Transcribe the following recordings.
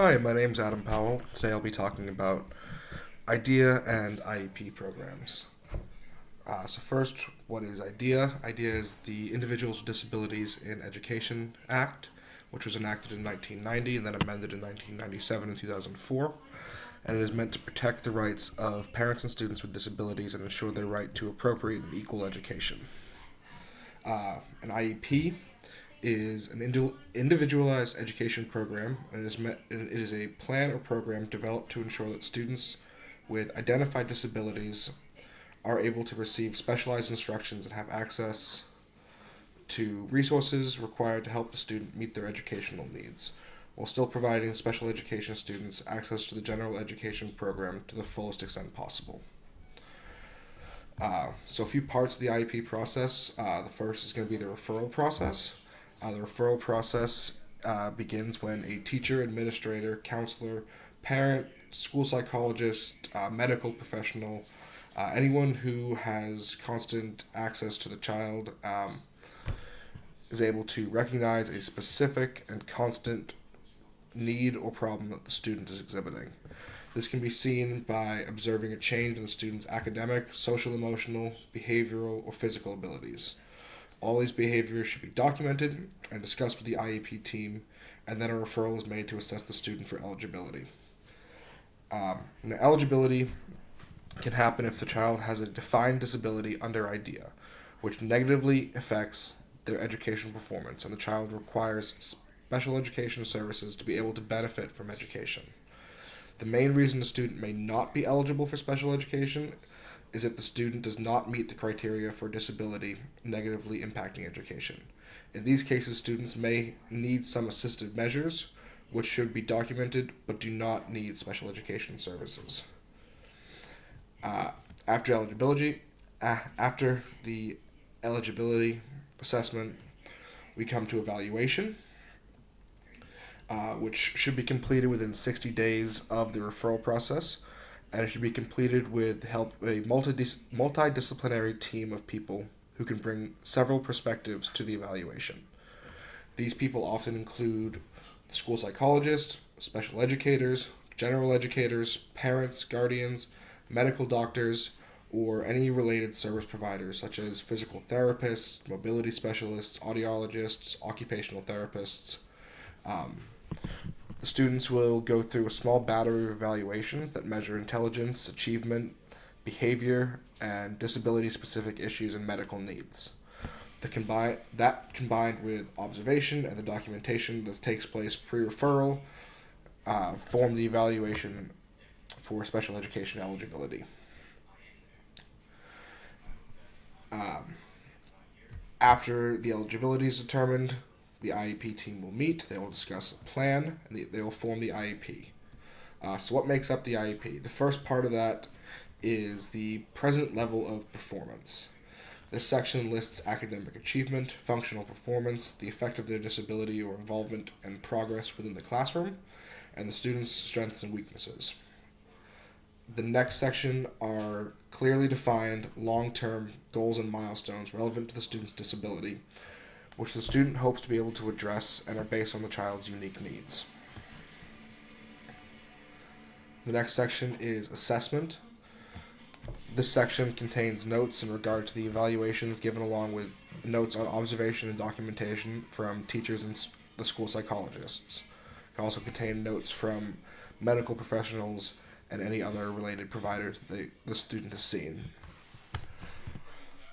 Hi, my name's Adam Powell. Today I'll be talking about IDEA and IEP programs. So first, what is IDEA? IDEA is the Individuals with Disabilities in Education Act, which was enacted in 1990 and then amended in 1997 and 2004. And it is meant to protect the rights of parents and students with disabilities and ensure their right to appropriate and equal education. An IEP is an individualized education program, and it is a plan or program developed to ensure that students with identified disabilities are able to receive specialized instructions and have access to resources required to help the student meet their educational needs, while still providing special education students access to the general education program to the fullest extent possible. So a few parts of the IEP process. The first is going to be the referral process. The referral process begins when a teacher, administrator, counselor, parent, school psychologist, medical professional, anyone who has constant access to the child is able to recognize a specific and constant need or problem that the student is exhibiting. This can be seen by observing a change in the student's academic, social, emotional, behavioral, or physical abilities. All these behaviors should be documented and discussed with the IEP team, and then a referral is made to assess the student for eligibility. Now, eligibility can happen if the child has a defined disability under IDEA, which negatively affects their educational performance, and the child requires special education services to be able to benefit from education. The main reason a student may not be eligible for special education is if the student does not meet the criteria for disability negatively impacting education. In these cases, students may need some assistive measures, which should be documented but do not need special education services. After eligibility, after the eligibility assessment, we come to evaluation, which should be completed within 60 days of the referral process, and it should be completed with the help of a multidisciplinary team of people who can bring several perspectives to the evaluation. These people often include the school psychologist, special educators, general educators, parents, guardians, medical doctors, or any related service providers such as physical therapists, mobility specialists, audiologists, occupational therapists. The students will go through a small battery of evaluations that measure intelligence, achievement, behavior, and disability-specific issues and medical needs. That combined with observation and the documentation that takes place pre-referral form the evaluation for special education eligibility. After the eligibility is determined, the IEP team will meet, they will discuss a plan, and they will form the IEP. So what makes up the IEP? The first part of that is the present level of performance. This section lists academic achievement, functional performance, the effect of their disability or involvement and progress within the classroom, and the student's strengths and weaknesses. The next section are clearly defined long-term goals and milestones relevant to the student's disability, which the student hopes to be able to address and are based on the child's unique needs. The next section is assessment. This section contains notes in regard to the evaluations given along with notes on observation and documentation from teachers and the school psychologists. It can also contain notes from medical professionals and any other related providers that the student has seen.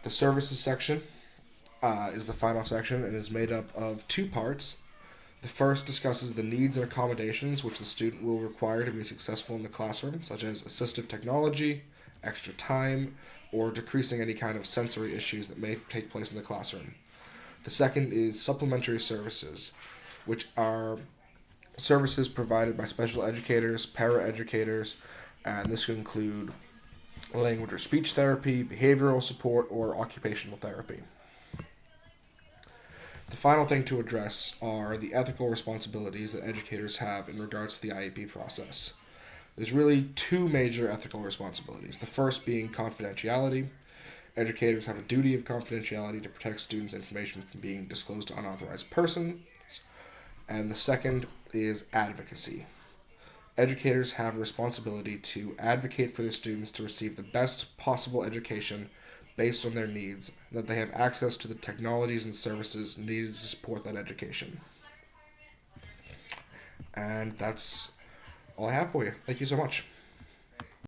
The services section is the final section and is made up of two parts. The first discusses the needs and accommodations which the student will require to be successful in the classroom, such as assistive technology, extra time, or decreasing any kind of sensory issues that may take place in the classroom. The second is supplementary services, which are services provided by special educators, paraeducators, and this could include language or speech therapy, behavioral support, or occupational therapy. The final thing to address are the ethical responsibilities that educators have in regards to the IEP process. There's really two major ethical responsibilities. The first being confidentiality. Educators have a duty of confidentiality to protect students' information from being disclosed to unauthorized persons. And the second is advocacy. Educators have a responsibility to advocate for their students to receive the best possible education based on their needs, that they have access to the technologies and services needed to support that education. And that's all I have for you. Thank you so much.